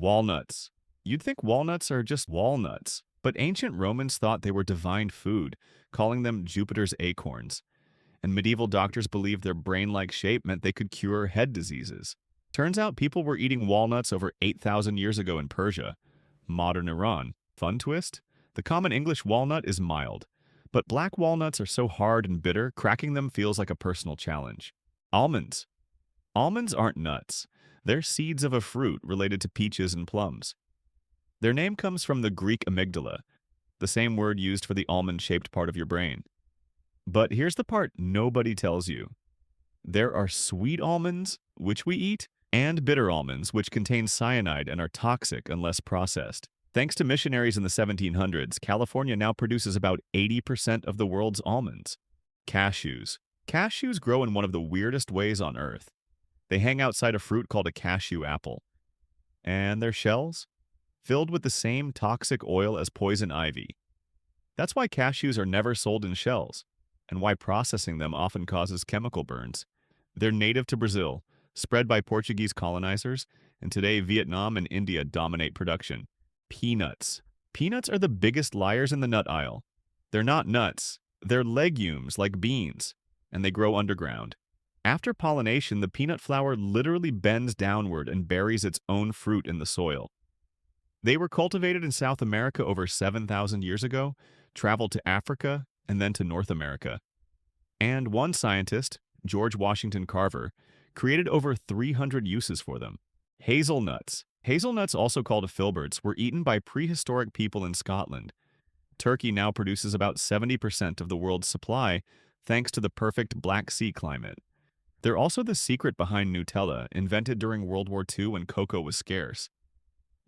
Walnuts. You'd think walnuts are just walnuts, but ancient Romans thought they were divine food, calling them Jupiter's acorns. And medieval doctors believed their brain-like shape meant they could cure head diseases. Turns out people were eating walnuts over 8,000 years ago in Persia. Modern Iran. Fun twist? The common English walnut is mild, but black walnuts are so hard and bitter, cracking them feels like a personal challenge. Almonds. Almonds aren't nuts. They're seeds of a fruit related to peaches and plums. Their name comes from the Greek amygdala, the same word used for the almond-shaped part of your brain. But here's the part nobody tells you. There are sweet almonds, which we eat, and bitter almonds, which contain cyanide and are toxic unless processed. Thanks to missionaries in the 1700s, California now produces about 80% of the world's almonds. Cashews. Cashews grow in one of the weirdest ways on Earth. They hang outside a fruit called a cashew apple. And their shells? Filled with the same toxic oil as poison ivy. That's why cashews are never sold in shells, and why processing them often causes chemical burns. They're native to Brazil, spread by Portuguese colonizers, and today Vietnam and India dominate production. Peanuts. Peanuts are the biggest liars in the nut aisle. They're not nuts, they're legumes like beans, and they grow underground. After pollination, the peanut flower literally bends downward and buries its own fruit in the soil. They were cultivated in South America over 7,000 years ago, traveled to Africa, and then to North America. And one scientist, George Washington Carver, created over 300 uses for them. Hazelnuts. Hazelnuts, also called filberts, were eaten by prehistoric people in Scotland. Turkey now produces about 70% of the world's supply, thanks to the perfect Black Sea climate. They're also the secret behind Nutella, invented during World War II when cocoa was scarce.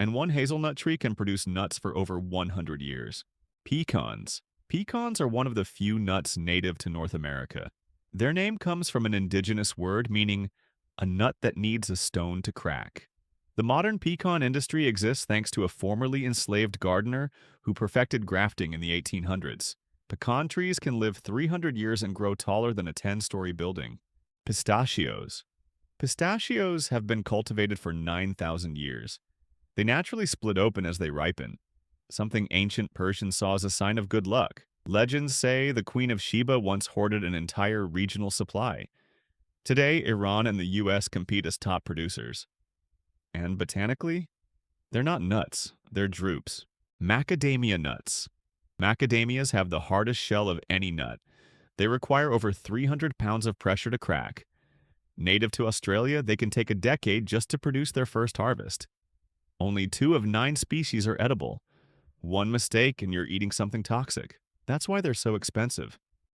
And one hazelnut tree can produce nuts for over 100 years. Pecans. Pecans are one of the few nuts native to North America. Their name comes from an indigenous word meaning a nut that needs a stone to crack. The modern pecan industry exists thanks to a formerly enslaved gardener who perfected grafting in the 1800s. Pecan trees can live 300 years and grow taller than a 10-story building. Pistachios. Pistachios have been cultivated for 9,000 years. They naturally split open as they ripen, something ancient Persians saw as a sign of good luck. Legends say the Queen of Sheba once hoarded an entire regional supply. Today, Iran and the US compete as top producers. And botanically, they're not nuts, they're drupes. Macadamia nuts. Macadamias have the hardest shell of any nut. They require over 300 pounds of pressure to crack. Native to Australia, they can take a decade just to produce their first harvest. Only 2 of 9 species are edible. One mistake and you're eating something toxic. That's why they're so expensive.